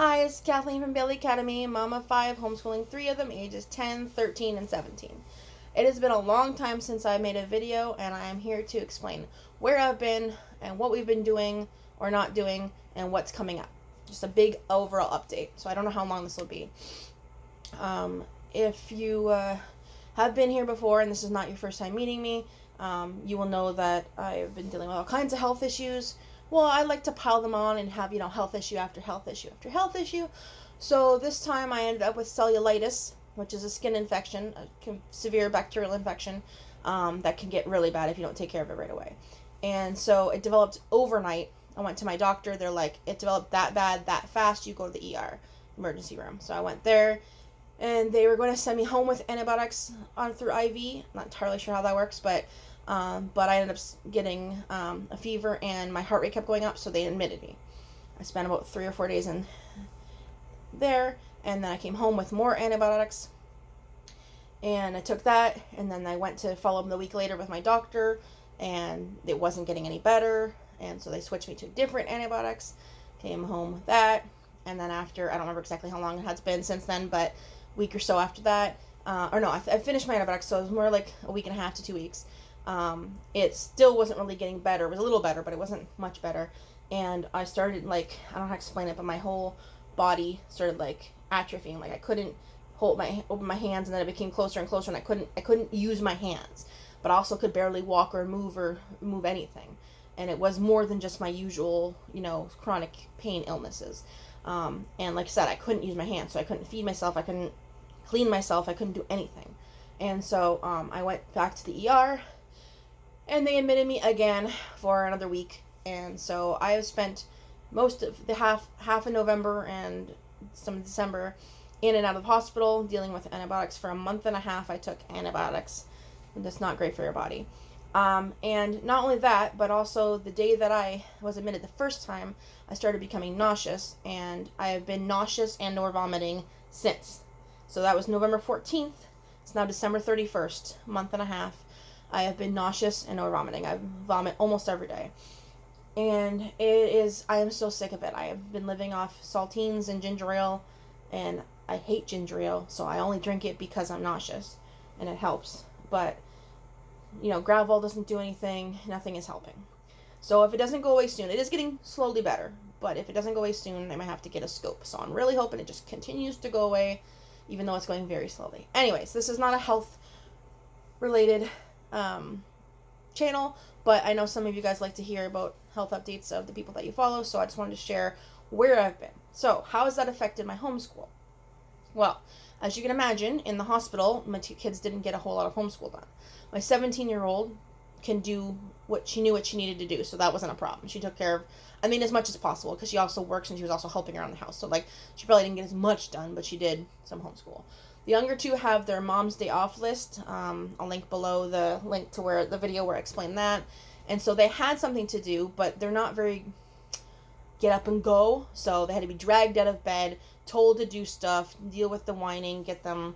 Hi, it's Kathleen from Bailey Academy, mom of 5, homeschooling 3 of them, ages 10, 13, and 17. It has been a long time since I made a video, and I am here to explain where I've been and what we've been doing or not doing and what's coming up. Just a big overall update, so I don't know how long this will be. If you have been here before and this is not your first time meeting me, you will know that I've been dealing with all kinds of health issues. Well, I like to pile them on and have, health issue after health issue after health issue. So this time I ended up with cellulitis, which is a skin infection, a severe bacterial infection that can get really bad if you don't take care of it right away. And so it developed overnight. I went to my doctor. They're like, it developed that bad, that fast, you go to the ER, emergency room. So I went there, and they were going to send me home with antibiotics through IV. Not entirely sure how that works, but I ended up getting a fever and my heart rate kept going up, so they admitted me. I spent about 3 or 4 days in there, and then I came home with more antibiotics, and I took that, and then I went to follow up the week later with my doctor, and it wasn't getting any better, and so they switched me to different antibiotics, came home with that, and then after, I don't remember exactly how long it has been since then, but a week or so after that, I finished my antibiotics, so it was more like a week and a half to 2 weeks. It still wasn't really getting better. It was a little better, but it wasn't much better. And I started, I don't know how to explain it, but my whole body started, atrophying. I couldn't open my hands, and then it became closer and closer, and I couldn't use my hands. But I also could barely walk or move anything. And it was more than just my usual, chronic pain illnesses. And like I said, I couldn't use my hands, so I couldn't feed myself, I couldn't clean myself, I couldn't do anything. And so I went back to the ER, and they admitted me again for another week. And so I have spent most of the half of November and some of December in and out of the hospital dealing with antibiotics. For a month and a half I took antibiotics, and that's not great for your body. And not only that, but also the day that I was admitted the first time, I started becoming nauseous, and I have been nauseous and or vomiting since. So that was November 14th. It's now December 31st, month and a half. I have been nauseous and or vomiting. I vomit almost every day. And I am so sick of it. I have been living off saltines and ginger ale, and I hate ginger ale, so I only drink it because I'm nauseous, and it helps. But, Gravol doesn't do anything. Nothing is helping. So if it doesn't go away soon, it is getting slowly better, but if it doesn't go away soon, I might have to get a scope. So I'm really hoping it just continues to go away, even though it's going very slowly. Anyways, this is not a health-related channel, but I know some of you guys like to hear about health updates of the people that you follow, so I just wanted to share where I've been. So how has that affected my homeschool? Well, as you can imagine, in the hospital, my 2 kids didn't get a whole lot of homeschool done. My 17-year-old can do what she needed to do, so that wasn't a problem. She took care of, as much as possible, because she also works and she was also helping around the house, so she probably didn't get as much done, but she did some homeschool. The younger 2 have their mom's day off list. I'll link below the link to the video where I explain that. And so they had something to do, but they're not very get up and go, so they had to be dragged out of bed, told to do stuff, deal with the whining, get them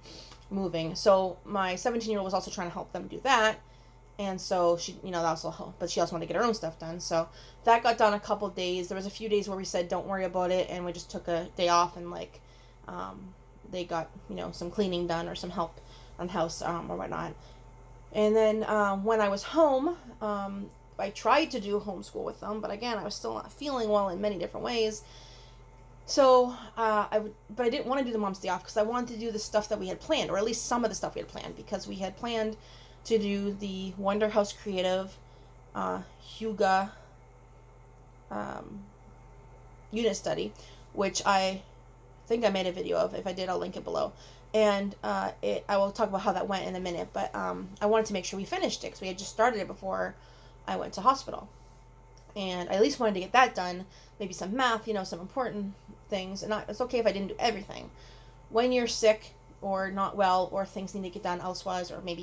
moving. So my 17-year-old was also trying to help them do that. And so she, that also helped, but she also wanted to get her own stuff done. So that got done a couple of days. There was a few days where we said, don't worry about it. And we just took a day off, and they got, some cleaning done or some help on the house, or whatnot. And then, when I was home, I tried to do homeschool with them, but again, I was still not feeling well in many different ways. So, but I didn't want to do the mom's day off because I wanted to do the stuff that we had planned, or at least some of the stuff we had planned, because we had planned to do the Wonder House Creative, Huga, unit study, which I think I made a video of. If I did, I'll link it below. And I will talk about how that went in a minute, but I wanted to make sure we finished it because we had just started it before I went to hospital. And I at least wanted to get that done, maybe some math, some important things. And it's okay if I didn't do everything. When you're sick or not well, or things need to get done elsewise, or maybe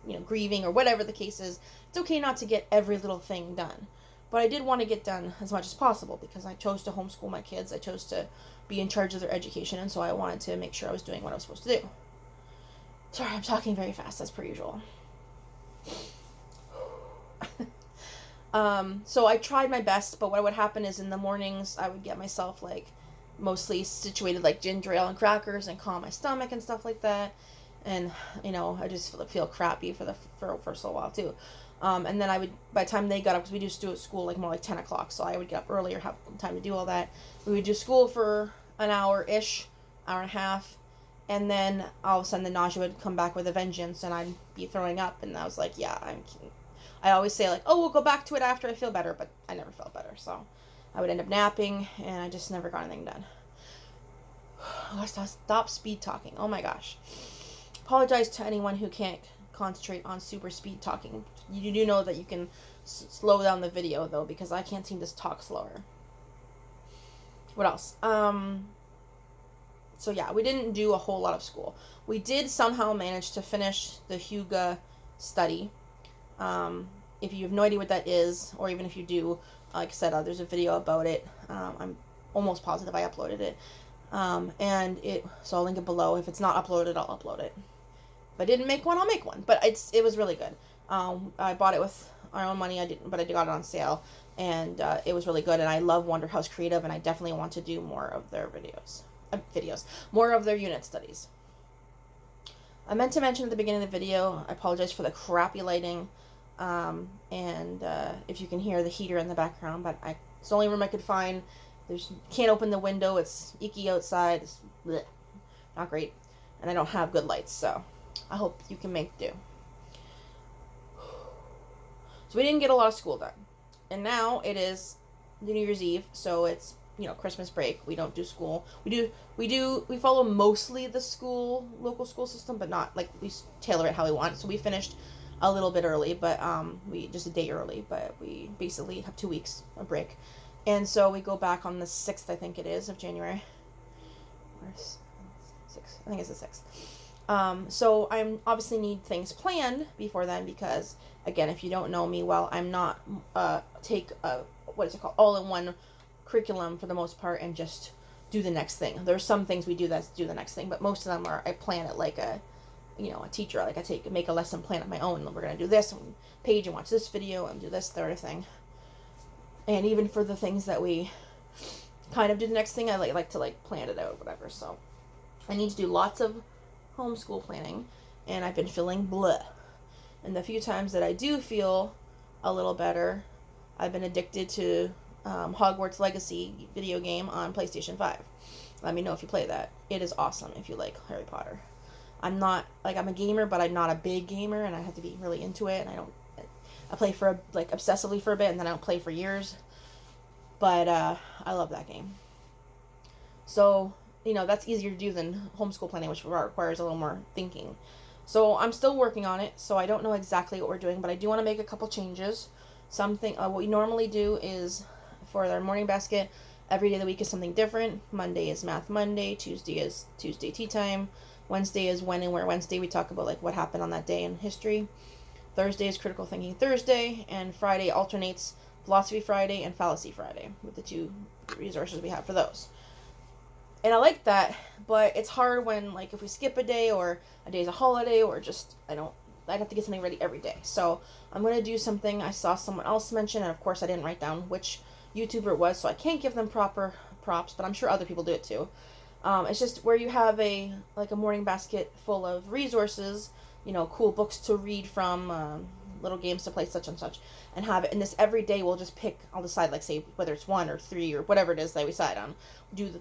you're grieving, or whatever the case is, it's okay not to get every little thing done. But I did want to get done as much as possible because I chose to homeschool my kids. I chose to be in charge of their education, and so I wanted to make sure I was doing what I was supposed to do. Sorry, I'm talking very fast, as per usual. So I tried my best, but what would happen is in the mornings I would get myself mostly situated like ginger ale and crackers and calm my stomach and stuff like that. And I just feel crappy for so while too. And then I would, by the time they got up, because we do school like more like 10 o'clock, so I would get up earlier, have time to do all that. We would do school for an hour-ish, hour and a half, and then all of a sudden the nausea would come back with a vengeance, and I'd be throwing up, and I was like, yeah, I always say like, oh, we'll go back to it after I feel better, but I never felt better, so I would end up napping, and I just never got anything done. Stop speed talking. Oh my gosh. Apologize to anyone who can't concentrate on super speed talking. You do know that you can slow down the video though, because I can't seem to talk slower. What else? So yeah, we didn't do a whole lot of school. We did somehow manage to finish the Huga study. If you have no idea what that is, or even if you do, like I said, there's a video about it. I'm almost positive I uploaded it. So I'll link it below. If it's not uploaded, I'll upload it. If I didn't make one, I'll make one. But it was really good. I bought it with our own money. I got it on sale, and it was really good. And I love Wonder House Creative, and I definitely want to do more of their more of their unit studies. I meant to mention at the beginning of the video, I apologize for the crappy lighting, and if you can hear the heater in the background, but it's the only room I could find. Can't open the window. It's icky outside. It's bleh, not great, and I don't have good lights, so I hope you can make do. So we didn't get a lot of school done, and now it is New Year's Eve, so it's Christmas break. We don't do school. We follow mostly the local school system, but not like we tailor it how we want. So we finished a little bit early, but we just a day early, but we basically have 2 weeks of break. And so we go back on the 6th, I think it is, of January. Where's 6th? I think it's the 6th. So I obviously need things planned before then, because, again, if you don't know me well, I'm not all-in-one curriculum for the most part and just do the next thing. There's some things we do that's do the next thing, but most of them are, I plan it like a teacher. Like make a lesson plan of my own. We're going to do this, and Paige and watch this video and do this, third thing. And even for the things that we kind of do the next thing, I like to plan it out, whatever. So I need to do lots of homeschool planning, and I've been feeling bleh. And the few times that I do feel a little better, I've been addicted to Hogwarts Legacy video game on PlayStation 5. Let me know if you play that. It is awesome if you like Harry Potter. I'm a gamer, but I'm not a big gamer, and I have to be really into it, and I play for obsessively for a bit, and then I don't play for years. But I love that game. So, that's easier to do than homeschool planning, which requires a little more thinking. So I'm still working on it, so I don't know exactly what we're doing, but I do want to make a couple changes. What we normally do is, for our morning basket, every day of the week is something different. Monday is Math Monday, Tuesday is Tuesday Tea Time, Wednesday is When and Where Wednesday. We talk about what happened on that day in history. Thursday is Critical Thinking Thursday, and Friday alternates Philosophy Friday and Fallacy Friday, with the 2 resources we have for those. And I like that, but it's hard when, if we skip a day, or a day's a holiday, or just, I'd have to get something ready every day. So I'm going to do something I saw someone else mention, and of course I didn't write down which YouTuber it was, so I can't give them proper props, but I'm sure other people do it too. It's just where you have a morning basket full of resources, cool books to read from, little games to play, such and such, and have it. And this every day I'll decide, say, whether it's 1 or 3 or whatever it is that we decide on. Do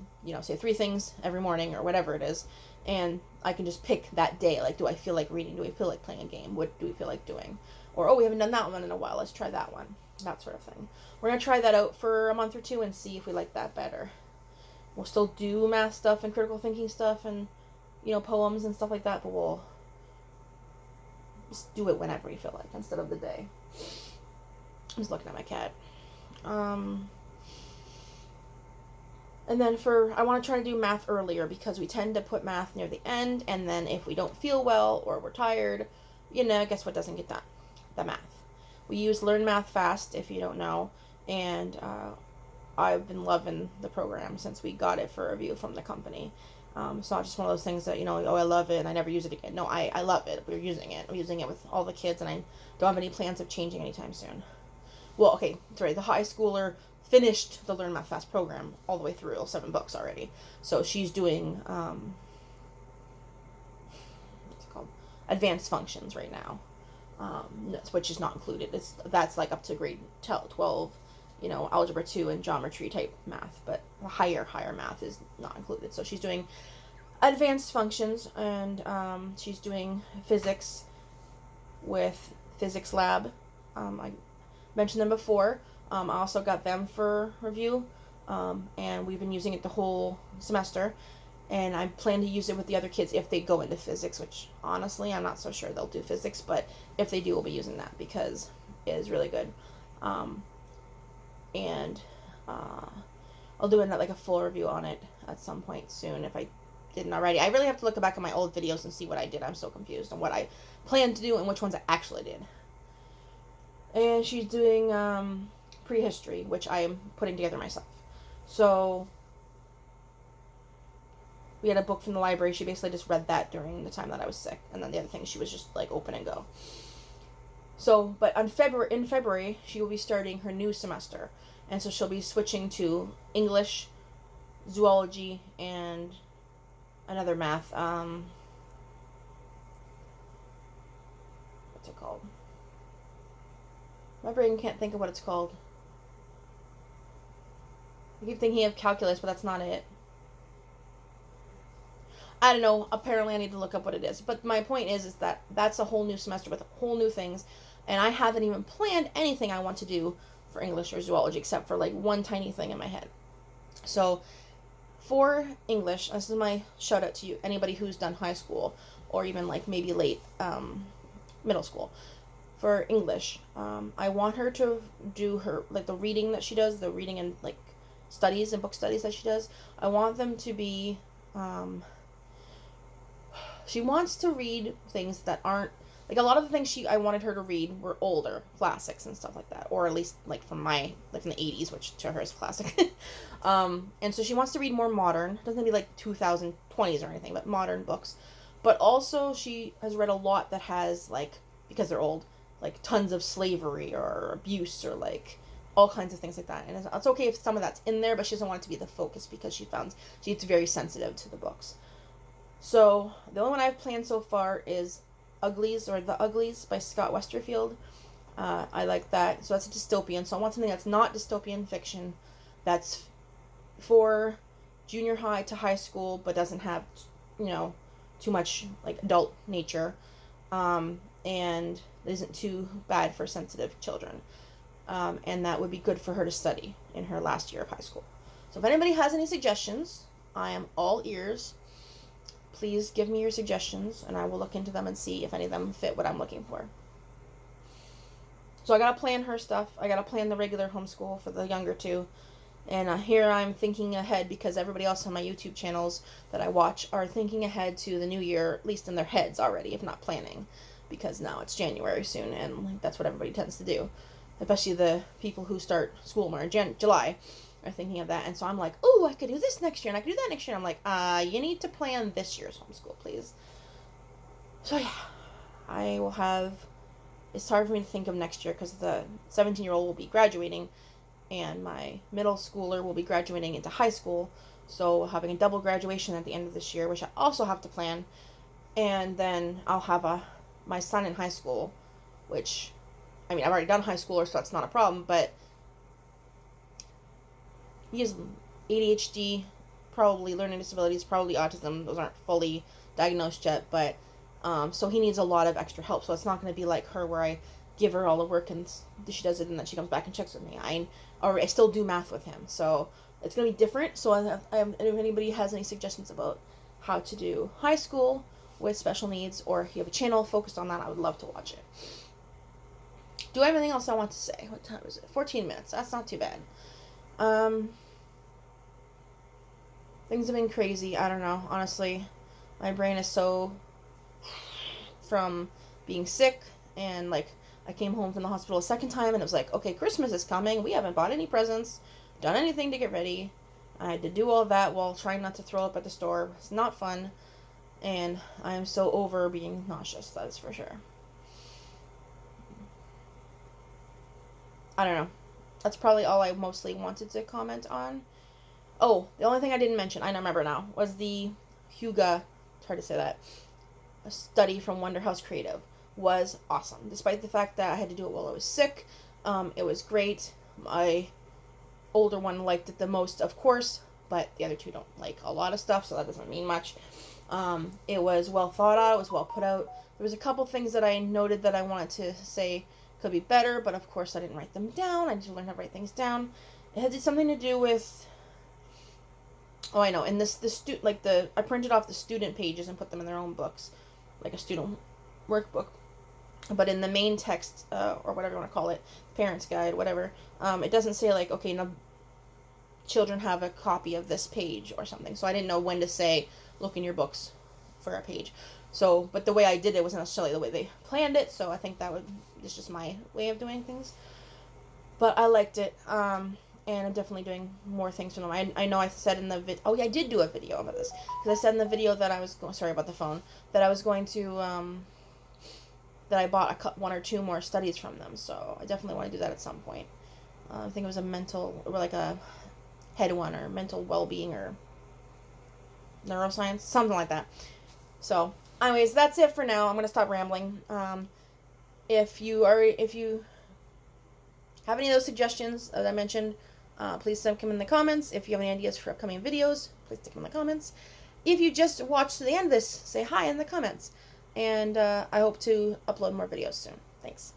say 3 things every morning or whatever it is. And I can just pick that day. Do I feel like reading? Do I feel like playing a game? What do we feel like doing? Or, we haven't done that one in a while. Let's try that one. That sort of thing. We're going to try that out for a month or 2 and see if we like that better. We'll still do math stuff and critical thinking stuff and, poems and stuff like that, but we'll just do it whenever we feel like, instead of the day. I'm just looking at my cat. And then I want to try to do math earlier, because we tend to put math near the end, and then if we don't feel well or we're tired, guess what doesn't get done? The math. We use Learn Math Fast, if you don't know, and I've been loving the program since we got it for review from the company. It's not just one of those things that, I love it and I never use it again. No, I love it. We're using it. We're using it with all the kids, and I don't have any plans of changing anytime soon. well, okay, sorry, the high schooler finished the Learn Math Fast program all the way through, all 7 books already. So she's doing, what's it called? Advanced functions right now. Which is not included. That's like up to grade 12, algebra 2 and geometry type math, but higher math is not included. So she's doing advanced functions, and she's doing physics with physics lab. I mentioned them before. I also got them for review, and we've been using it the whole semester, and I plan to use it with the other kids if they go into physics, which honestly I'm not so sure they'll do physics, but if they do, we'll be using that because it is really good. And I'll do a full review on it at some point soon if I didn't already. I really have to look back at my old videos and see what I did. I'm so confused on what I planned to do and which ones I actually did. And she's doing prehistory, which I am putting together myself. So we had a book from the library. She basically just read that during the time that I was sick. And then the other thing, she was just like open and go. So, but in February, she will be starting her new semester. And so she'll be switching to English, zoology, and another math. What's it called? My brain can't think of what it's called. I keep thinking of calculus, but that's not it. I don't know. Apparently, I need to look up what it is. But my point is that that's a whole new semester with whole new things. And I haven't even planned anything I want to do for English or zoology except for like one tiny thing in my head. So for English, this is my shout out to you, anybody who's done high school or even like maybe late middle school. For English, I want her to do her, like the reading that she does, the reading and like studies and book studies that she does. I want them to be, she wants to read things that aren't, like a lot of the things I wanted her to read were older classics and stuff like that, or at least like from the 80s, which to her is classic. And so she wants to read more modern, doesn't be like 2020s or anything, but modern books. But also she has read a lot that has like, because they're old, like tons of slavery or abuse or like all kinds of things like that. And it's okay if some of that's in there, but she doesn't want it to be the focus because she's very sensitive to the books. So the only one I've planned so far is Uglies or The Uglies by Scott Westerfield. I like that. So that's a dystopian. So I want something that's not dystopian fiction, that's for junior high to high school, but doesn't have, too much like adult nature, and isn't too bad for sensitive children. And that would be good for her to study in her last year of high school. So if anybody has any suggestions, I am all ears. Please give me your suggestions, and I will look into them and see if any of them fit what I'm looking for. So I gotta plan her stuff. I gotta plan the regular homeschool for the younger two. And here I'm thinking ahead because everybody else on my YouTube channels that I watch are thinking ahead to the new year, at least in their heads already, if not planning. Because now it's January soon, and that's what everybody tends to do. Especially the people who start school more in July are thinking of that. And so I'm like, oh, I could do this next year, and I could do that next year. I'm like, you need to plan this year's homeschool, please. So yeah, I will have, it's hard for me to think of next year because the 17-year-old will be graduating, and my middle schooler will be graduating into high school. So having a double graduation at the end of this year, which I also have to plan. And then I'll have my son in high school, which, I've already done high schooler, so that's not a problem, but he has ADHD, probably learning disabilities, probably autism. Those aren't fully diagnosed yet, but so he needs a lot of extra help. So it's not going to be like her where I give her all the work and she does it and then she comes back and checks with me. I still do math with him, so it's going to be different. So if anybody has any suggestions about how to do high school with special needs, or if you have a channel focused on that, I would love to watch it. Do I have anything else I want to say? What time is it? 14 minutes. That's not too bad. Things have been crazy. I don't know. Honestly, my brain is so from being sick, and like I came home from the hospital a second time, and it was like, okay, Christmas is coming. We haven't bought any presents, done anything to get ready. I had to do all that while trying not to throw up at the store. It's not fun, and I am so over being nauseous. That is for sure. I don't know. That's probably all I mostly wanted to comment on. Oh, the only thing I didn't mention, I remember now, was the Huga, it's hard to say that, a study from Wonder House Creative was awesome. Despite the fact that I had to do it while I was sick, it was great. My older one liked it the most, of course, but the other two don't like a lot of stuff, so that doesn't mean much. It was well thought out. It was well put out. There was a couple things that I noted that I wanted to say could be better, but of course I didn't write them down. I need to learn how to write things down. It had something to do with, oh, I know, and I printed off the student pages and put them in their own books, like a student workbook. But in the main text, or whatever you want to call it, parent's guide, whatever, it doesn't say like, okay, now children have a copy of this page or something. So I didn't know when to say, look in your books for a page. So, but the way I did it wasn't necessarily the way they planned it. So I think it's just my way of doing things. But I liked it. And I'm definitely doing more things for them. I know I said in the video, oh yeah, I did do a video about this. Because I said in the video that I was, sorry about the phone, that I was going to, that I bought one or two more studies from them. So I definitely want to do that at some point. I think it was a mental, or like a head one, or mental well-being, or neuroscience, something like that. So anyways, that's it for now. I'm going to stop rambling. If you have any of those suggestions that I mentioned, please stick them in the comments. If you have any ideas for upcoming videos, please stick them in the comments. If you just watched to the end of this, say hi in the comments. And I hope to upload more videos soon. Thanks.